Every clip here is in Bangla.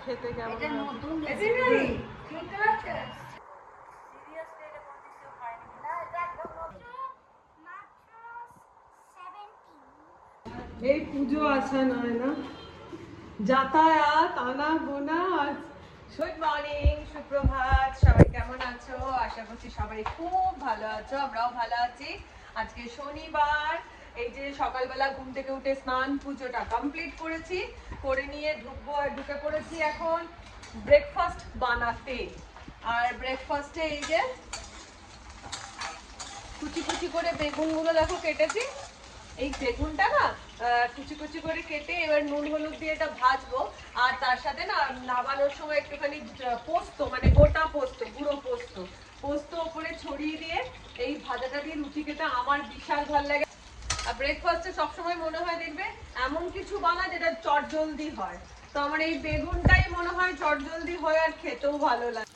খেতে কেমন এই পুজো আসা নয় না, যাতায়াত আনা গোনা। গুড মর্নিং, সুপ্রভাত, সবাই কেমন আছো? আশা করছি সবাই খুব ভালো আছো, আমরাও ভালো আছি। আজকে শনিবার, এই যে সকালবেলা ঘুম থেকে উঠে স্নান পুজোটা কমপ্লিট করেছি, করে নিয়ে ঢুকে পড়েছি এখন ব্রেকফাস্ট বানাতে। আর ব্রেকফাস্টে এই যে কুচি কুচি করে বেগুনগুলো দেখো কেটেছি। এই বেগুনটা না কুচি কুচি করে কেটে এবার নুন হলুদ দিয়ে এটা ভাজবো। আর তার সাথে না নামানোর সময় একটুখানি পোস্ত, মানে গোটা পোস্ত, গুঁড়ো পোস্ত ওপরে ছড়িয়ে দিয়ে এই ভাজাটা দিয়ে লুচি খেতে আমার বিশাল ভালো লাগে। আর ব্রেকফাস্টে সবসময় মনে হয় দেখবে এমন কিছু বানা যেটা চটজলদি হয়, তো আমার এই বেগুনটাই মনে হয় চটজলদি হয় আর খেতেও ভালো লাগে।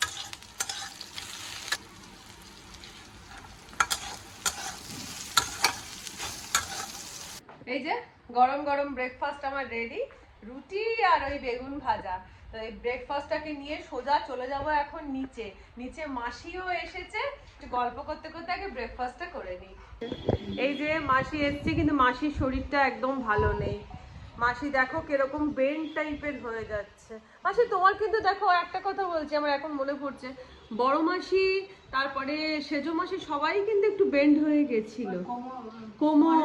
এই যে গরম গরম ব্রেকফাস্ট আমার রেডি, রুটি আর ওই বেগুন ভাজা। তো এই ব্রেকফাস্টটাকে নিয়ে সোজা চলে যাব এখন নিচে। নিচে মাসিও এসেছে, একটু গল্প করতে করতে আগে ব্রেকফাস্টটা করে নিই। এই যে মাসি এসছে, কিন্তু মাসির শরীরটা একদম ভালো নেই। মাসি দেখো কিরকম বেন্ড টাইপের হয়ে যাচ্ছে। মাসি তোমার কিন্তু দেখো একটা কথা বলছি, আমার এখন মনে পড়ছে, বড় মাসি তারপরে সেজো মাসি সবাই কিন্তু একটু বেন্ড হয়ে গেছিল। কোমর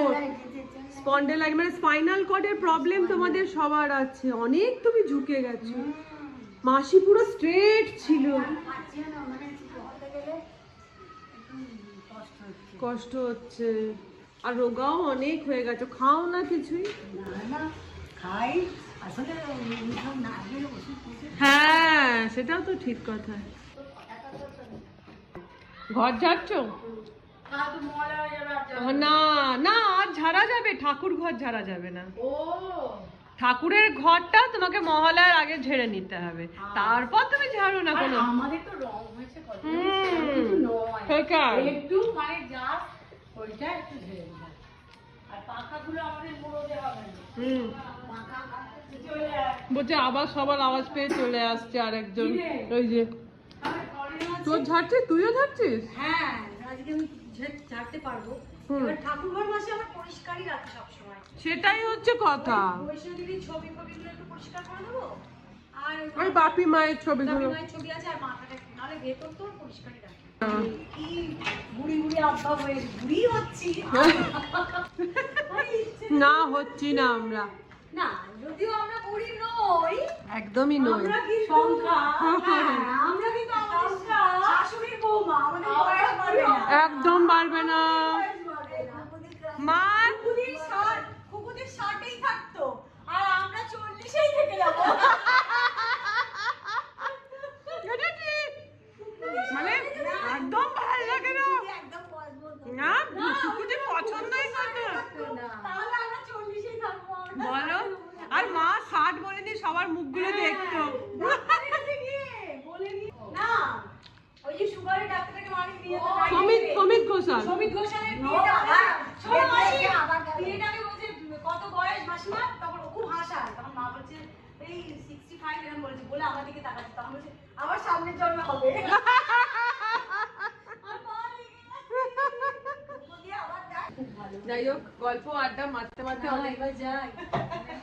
স্পন্ডেলাইট মানে স্পাইনাল কর্ডের প্রবলেম তোমাদের সবার আছে, অনেক তুমি ঝুঁকে গেছো। মাসি পুরো স্ট্রেট ছিল। কষ্ট হচ্ছে আর রোগাও অনেক হয়ে গেছে। খাও না কিছুই? হ্যাঁ সেটাও তো ঠিক কথা। ঘর ঝাড়ছ? না না, আর ঝাড়া যাবে, ঠাকুর ঘর ঝাড়া যাবে না। ঠাকুরের ঘরটা তোমাকে মহালয়ার আগে ঝেড়ে নিতে হবে, তারপর তুমি ঝাড়ো না কোনো। আমাদের তো রং হয়েছে কত, একটু মানে যা ওইটা একটু ঝেড়ে দিলাম। আর পাখাগুলো আমাদের মুড়োতে হবে না। বলছে আবার সবার আওয়াজ পেয়ে চলে আসছে আরেকজন। ওই যে তোর ঝাড়ছিস, তুইও ঝাড়ছিস? হ্যাঁ আজকে আমি ঝাড়তে পারবো। এবার ঠাকুর ঘর মাসে আমার পরিষ্কারই রাখি সবসময়। সেটাই হচ্ছে কথা। বৈষ্ণবীর ছবিগুলো একটু পরিষ্কার করে দেবো। আর ওই বাপি মায়ের ছবিগুলো, মায়ের ছবি আছে, আর মাথাটা নাহলে ভেতর তো পরিষ্কারই রাখি। কি বুড়ি বুড়ি আব্বা হয়ে বুড়ি হচ্ছি না হচ্ছি না আমরা, না যদিও আমরা বুড়ি নই, একদমই নই। আমরা কি সংখ্যা, আমরা কিন্তু আমাদের শাশুড়ির বৌমা, আমাদের বয়স বাড়বে না, একদম বাড়বে না। মা কুকুদের 60-এই থাকতো আর আমরা 40-এই থেকে যাবো। মানে একদম ভালো লাগে না, না কুকুরদের পছন্দই করে না। তাহলে আমরা 40-এই থাকবো বলো। আর মা 60 বলেনি, সবার মুখগুলো দেখতো। না ওই যে সুগারের ডাক্তারটাকে মানে দিয়ে তো সমিত ঘোষাল, সমিত ঘোষালের বিয়েটা আমি বলছি কত বয়স মাসিমা, তখন ও খুব হাসায়, তখন মা বলছে এই 65 এরকম বলেছে, বলে আমার দিকে তাকাচ্ছে, তখন বলছে আবার সামনের জন্মে হবে। যাই হোক গল্প আড্ডা মারতে মারতে এবার যাই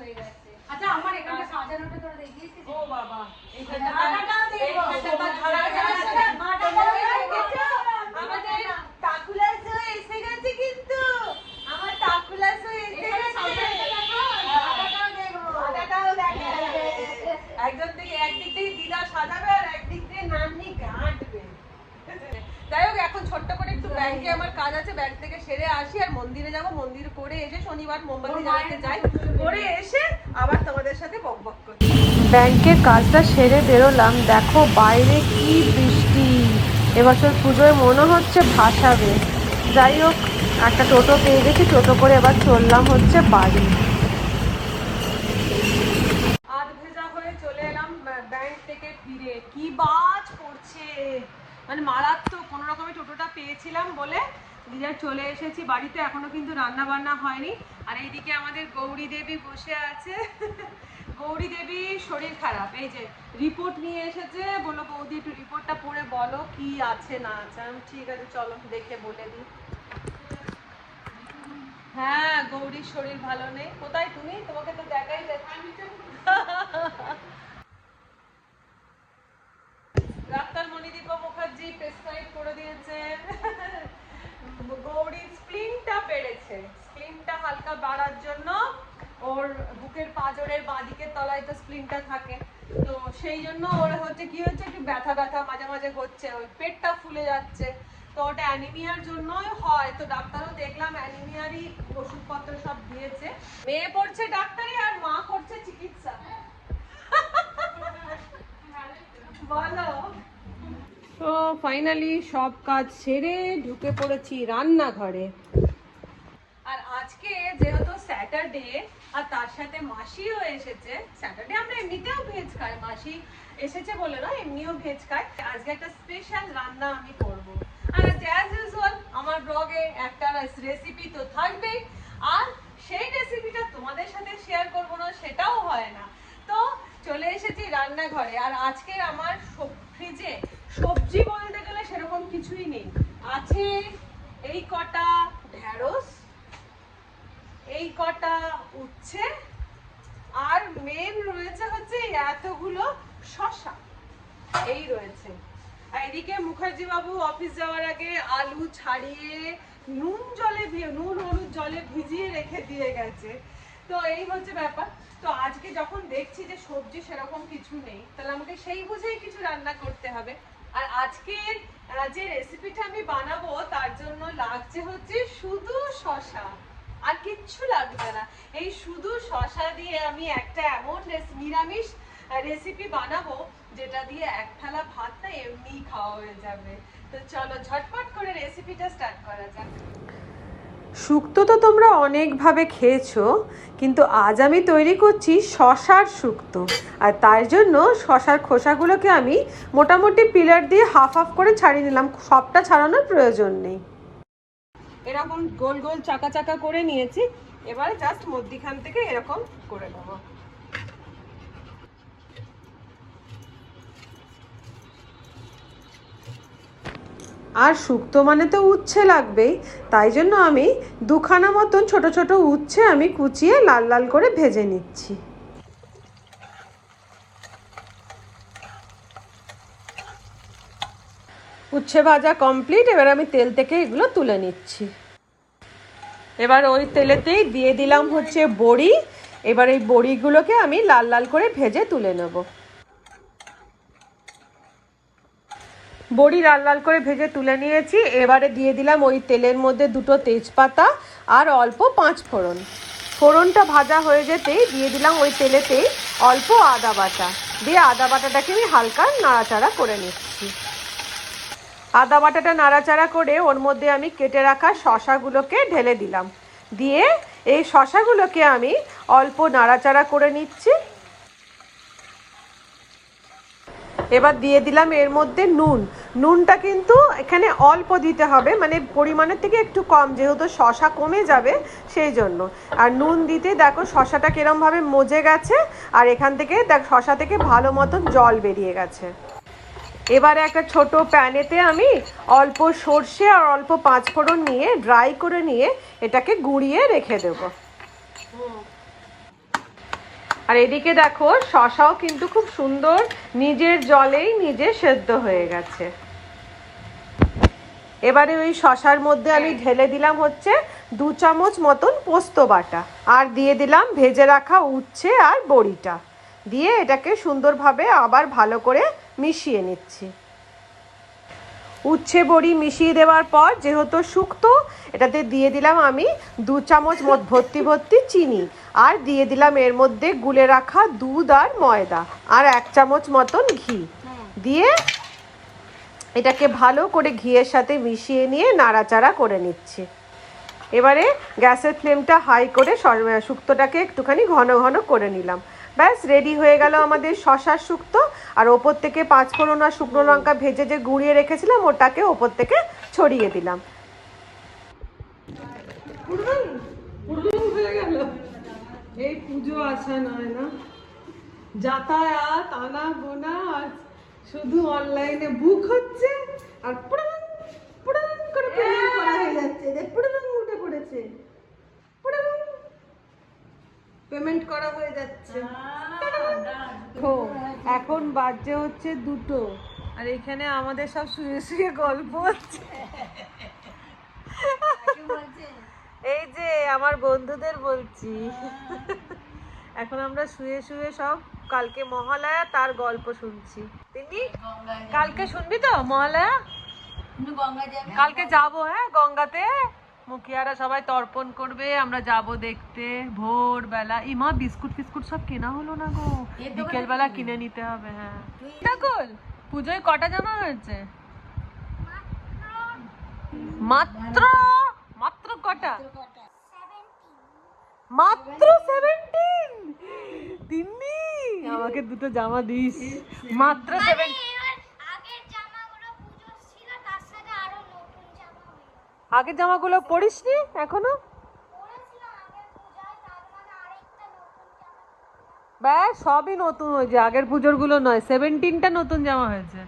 হয়ে গেছে। আচ্ছা আমার এখানটা সাজানোটা তোরা দেখিয়েছিস? ও বাবা আমাদের টাকুলাসও এসে গেছে, কিন্তু আমার টাকুলাসও এসে গেছে। একদিক থেকে দিদা সাজাবে আর একদিক দিয়ে নানি গাঁটবে। যাই হোক এখন ছোট্ট করে একটু ব্যাংকে আমার কাজ আছে, ব্যাংক থেকে সেরে আসি আর মন্দিরে যাব। মন্দির করে এসে শনিবার মোমবাতি জ্বালাতে যাই, করে এসে আবার তোমাদের সাথে বকবক করি। ব্যাংকের কাজটা সেরে বেরোলাম, দেখো বাইরে কি বৃষ্টি, এবছর পুজোয় মনে হচ্ছে ভাসাবে। যাই হোক একটা টোটো পেয়ে গেছি, টোটো করে এবার চললাম হচ্ছে বাড়ি। আধ ভেজা হয়ে চলে এলাম ব্যাংক থেকে ফিরে, কি বাজ পড়ছে, মানে মারাত্মক। কোনো রকমের টোটোটা পেয়েছিলাম বলে দিদার চলে এসেছি বাড়িতে, এখনো কিন্তু রান্না বান্না হয়নি। আর এইদিকে আমাদের গৌরী দেবী বসে আছে। গৌরী দেবীর শরীর খারাপ, এই যে রিপোর্ট নিয়ে এসেছে, বললো বৌদি একটু রিপোর্টটা পড়ে বলো কি আছে না আছে। আমি ঠিক আছে চলো দেখে বলে দিই। হ্যাঁ গৌরীর শরীর ভালো নেই। কোথায় তুমি? তোমাকে তো দেখাই যাচ্ছে। ডাক্তার মণিদীপা মুখার্জি প্রেসক্রাইব করে দিয়েছে। গৌরীর স্প্লিনটা বেড়েছে, স্প্লিনটা হালকা বাড়ার জন্য ওর বুকের পাঁজরের বাঁদিকের তলায় তো স্প্লিনটা থাকে, তো সেই জন্য ওর হচ্ছে কি হচ্ছে একটু ব্যথা ব্যথা মাঝে মাঝে হচ্ছে, ওই পেটটা ফুলে যাচ্ছে। তো ওটা অ্যানিমিয়ার জন্যই হয়, তো ডাক্তারও দেখলাম অ্যানিমিয়ারই ওষুধপত্র সব দিয়েছে। মেয়ে পড়ছে ডাক্তারি আর মা করছে চিকিৎসা। বলো। তো ফাইনালি সব কাজ সেরে ঢুকে পড়েছি রান্নাঘরে। আর আজকে যেহেতু স্যাটারডে আর তার সাথে মাসিও এসেছে, স্যাটারডে আমরা এমনিতেও ভেজ খাই, মাসি এসেছে বলে না এমনিও ভেজ খাই, আজকে একটা স্পেশাল রান্না আমি করব। আর অ্যাজ ইউজুয়াল আমার ব্লগে একটা রেসিপি তো থাকবেই, আর সেই রেসিপিটা তোমাদের সাথে শেয়ার করবো না সেটাও হয় না। তো চলে এসেছি রান্নাঘরে, আর আজকে আমার ফ্রিজে সবজি বলতে গেলে সেরকম কিছুই নেই। আছে এই কটা ঢেঁড়স, এই কটা উচ্ছে, আর মেন রয়েছে হচ্ছে এতগুলো শসা, এই রয়েছে। আর এদিকে মুখার্জি বাবু অফিস যাওয়ার আগে আলু ছাড়িয়ে নুন হলুদ জলে ভিজিয়ে রেখে দিয়ে গেছে। তো এই হচ্ছে ব্যাপার। তো আজকে যখন দেখছি যে সবজি সেরকম কিছু নেই, তাহলে আমাকে সেই বুঝেই কিছু রান্না করতে হবে। আর আজকের যে রেসিপিটা আমি বানাবো তার জন্য লাগছে হচ্ছে শুধু শসা, আর কিচ্ছু লাগবে না। এই শুধু শসা দিয়ে আমি একটা এমন নিরামিষ রেসিপি বানাবো যেটা দিয়ে এক থালা ভাত না এমনি খাওয়া হয়ে যাবে। তো চলো ঝটপট করে রেসিপিটা স্টার্ট করা যাক। শুক্তো তো তোমরা অনেকভাবে খেয়েছো, কিন্তু আজ আমি তৈরি করছি শসার শুক্তো। আর তার জন্য শসার খোসাগুলোকে আমি মোটামুটি পিলার দিয়ে হাফ হাফ করে ছাড়িয়ে নিলাম, সবটা ছাড়ানোর প্রয়োজন নেই। এরকম গোল গোল চাকা চাকা করে নিয়েছি, এবারে জাস্ট মধ্যিখান থেকে এরকম করে দেবো। আর শুক্তো মানে তো উচ্ছে লাগবেই, তাই জন্য আমি দুখানা মতন ছোট ছোট উচ্ছে আমি কুচিয়ে লাল লাল করে ভেজে নিচ্ছি। উচ্ছে ভাজা কমপ্লিট, এবার আমি তেল থেকে এগুলো তুলে নিচ্ছি। এবার ওই তেলেতেই দিয়ে দিলাম হচ্ছে বড়ি, এবার এই বড়িগুলোকে আমি লাল লাল করে ভেজে তুলে নেব। বড়ি লাল লাল করে ভেজে তুলে নিয়েছি, এবারে দিয়ে দিলাম ওই তেলের মধ্যে দুটো তেজপাতা আর অল্প 5 ফোড়ন। ফোড়নটা ভাজা হয়ে যেতেই দিয়ে দিলাম ওই তেলেতেই অল্প আদা বাটা, দিয়ে আদা বাটাটাকে আমি হালকা নাড়াচাড়া করে নিচ্ছি। আদা বাটাটা নাড়াচাড়া করে ওর মধ্যে আমি কেটে রাখা শসাগুলোকে ঢেলে দিলাম, দিয়ে এই শসাগুলোকে আমি অল্প নাড়াচাড়া করে নিচ্ছি। এবার দিয়ে দিলাম এর মধ্যে নুনটা কিন্তু এখানে অল্প দিতে হবে, মানে পরিমাণের থেকে একটু কম, যেহেতু শসা কমে যাবে সেই জন্য। আর নুন দিতে দেখো শসাটা কিরমভাবে মজে গেছে, আর এখান থেকে দেখ শসা থেকে ভালো মতন জল বেরিয়ে গেছে। এবারে একটা ছোট প্যানেতে আমি অল্প সর্ষে আর অল্প 5 ফোড়ন নিয়ে ড্রাই করে নিয়ে এটাকে গুঁড়িয়ে রেখে দেবো। আর এদিকে দেখো শসাও কিন্তু খুব সুন্দর নিজের জলেই নিজে সেদ্ধ হয়ে গেছে। এবারে ওই শসার মধ্যে আমি ঢেলে দিলাম হচ্ছে 2 চামচ মতন পোস্ত বাটা, আর দিয়ে দিলাম ভেজে রাখা উচ্ছে আর বড়িটা, দিয়ে এটাকে সুন্দরভাবে আবার ভালো করে মিশিয়ে নিচ্ছি। উচ্ছে বড়ি মিশিয়ে দেওয়ার পর যেহেতু শুক্তো, এটাতে দিয়ে দিলাম আমি 2 চামচ ভর্তি ভর্তি চিনি, আর দিয়ে দিলাম এর মধ্যে গুলে রাখা দুধ আর ময়দা, আর 1 চামচ মতন ঘি দিয়ে এটাকে ভালো করে ঘিয়ের সাথে মিশিয়ে নিয়ে নাড়াচাড়া করে নিচ্ছি। এবারে গ্যাসের ফ্লেমটা হাই করে শুক্তোটাকে একটুখানি ঘন ঘন করে নিলাম। ব্যাস রেডি হয়ে গেল আমাদের শসার শুক্তো। আর ওপর থেকে 5 ফোড়ন আর শুকনো লঙ্কা ভেজে যে গুঁড়িয়ে রেখেছিলাম ওটাকে ওপর থেকে ছড়িয়ে দিলাম। হয়ে গেল, এই পুজো আসা নয় না। যাতায়াত আনা গোনা আর শুধু অনলাইনে বুক হচ্ছে আর পুড়াং পুড়াং করে পেমেন্ট করা হয়ে যাচ্ছে। যে পুড়াং উঠে পড়েছে, পুড়াং পেমেন্ট করা হয়ে যাচ্ছে। এখন বাজে হচ্ছে 2টো আর এখানে আমাদের সব শুয়ে শুয়ে গল্প হচ্ছে। এই যে আমার বন্ধুদের বলছি, এখন আমরা শুয়ে শুয়ে সব কালকে মহালয়া তার গল্প শুনছি। তিনি কালকে শুনবি তো মহালয়া? কালকে যাব, হ্যাঁ গঙ্গাতে মুখিয়ারা সবাই তর্পণ করবে, আমরা যাব দেখতে ভোরবেলা। ইমা বিস্কুট ফিস্কুট সব কেনা হলো না গো, বিকেল বেলা কিনে নিতে হবে। হ্যাঁ ঠাকুর পুজোয় কটা জামা হয়েছে? মাত্র মাত্র কটা? মাত্র 17। তিন্নি আমাকে 2টো জামা দিস। মাত্র 7। আগের জামাগুলো পরিসনি এখনো? ব্যাস সবই নতুন হয়েছে, আগের পুজোর গুলো নয়। 17টা নতুন জামা হয়েছে।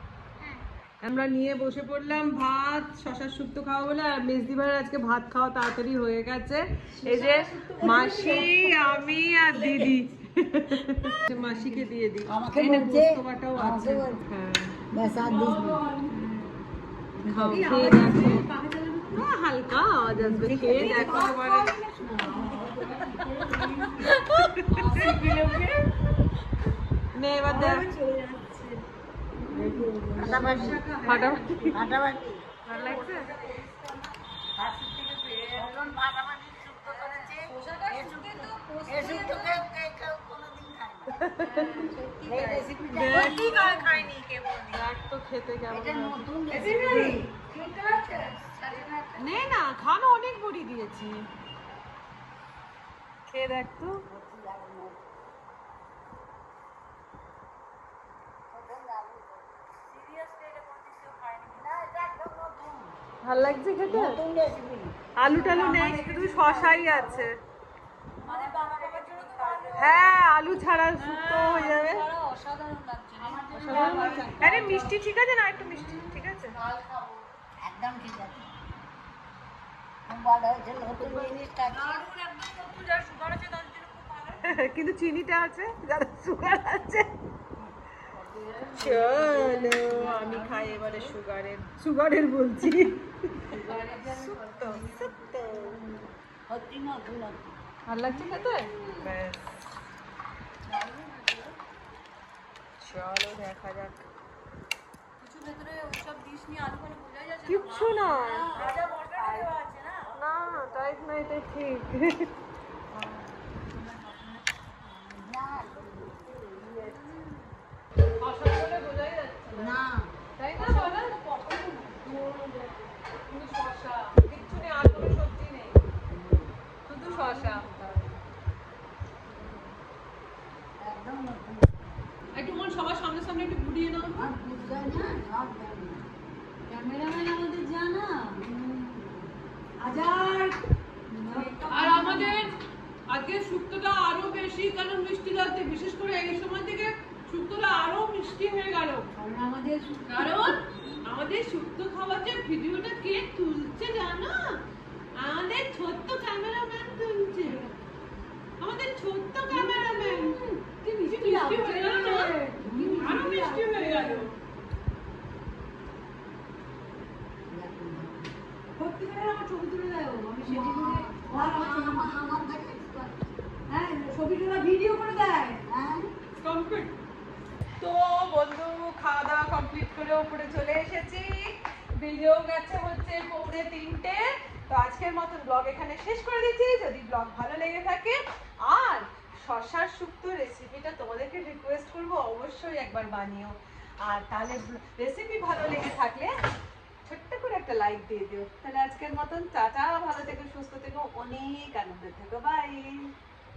আমরা নিয়ে বসে পড়লাম ভাত, শশার শুক্তো খাওয়া বলে। আর মেজদি ভাইয়ের আজকে ভাত খাওয়া তাড়াতাড়ি হয়ে গেছে। এই যে মাসি, আমি আর দিদি। মাসিকে দিয়ে দিই, আমাকে এই নে বলছে, পোস্ত বাটাও আছে। হ্যাঁ ব্যাস আর দিস না। খাও, খেয়ে দেখো। হালকা আওয়াজ আসবে, খেয়ে দেখো এবারে। নে এবার দেখ। ফাটাফাটি ভালো লাগছে? দেখ তো খেতে কেমন নে না, খানো অনেক বড়ি দিয়েছি, খেয়ে দেখ তো। ভাল লাগছে খেতে? আলু টালু নেই, শুধু শশাই আছে। হ্যাঁ আলু ছাড়া শুক্তো হয়ে যাবে। অসাধারণ লাগছে। আরে মিষ্টি ঠিক আছে না? একটু মিষ্টি ঠিক আছে? একদম ঠিক আছে। খুব ভালো হয়েছে, নতুন জিনিসটা। কিন্তু চিনিটা আছে, যাদের সুগার আছে। চলো আমি খাই এবারে সুগারের বলছি। ভাল লাগছে খেতে? ব্যাস চলো দেখা যাক। কিচ্ছু না, না টাইট না, এটাই ঠিক। না তাই না বলো? শুধু শসা, কিচ্ছু নেই, আর কোনো সবজি নেই, শুধু শসা। একদম নতুন। একটু মন সবার সামনে সামনে একটু ঘুরিয়ে নাও। আর বুঝতে না সব জানি। ক্যামেরাম্যান আমাদের জানা আর আমাদের আজকে শুক্তোটা আরো বেশি কেন মিষ্টি লাগছে, বিশেষ করে এই সময় থেকে শুক্তোটা আরো মিষ্টি হয়ে গেল। কারণ আমাদের শুক্তো খাওয়ার যে ভিডিওটা কে তুলছে জানো? আমাদের ছোট্ট ক্যামেরাম্যান তুলছে, আমাদের ছোট্ট ক্যামেরাম্যান। কি মিষ্টি হয়ে গেল না? আরো মিষ্টি হয়ে গেল। সত্যিকারের আমার ছবি তুলে দেয় ও, আমি সেটি করে হ্যাঁ ছবি তোলা ভিডিও করে দেয়। কমপ্লিট। তো বন্ধু খাওয়া দাওয়া কমপ্লিট করে উপরে চলে এসেছি। ভিডিও গেছে হচ্ছে 2:45। তো আজকের মতন ব্লগ এখানে শেষ করে দিচ্ছি। যদি ব্লগ ভালো লেগে থাকে আর শশার শুক্তো রেসিপিটা তোমাদেরকে রিকোয়েস্ট করবো অবশ্যই একবার বানিও। আর তাহলে রেসিপি ভালো লেগে থাকলে ছোট্ট করে একটা লাইক দিয়ে দিও। তাহলে আজকের মতন টাটা, ভালো থেকো, সুস্থ থেকো, অনেক আনন্দ থেকো, বাই।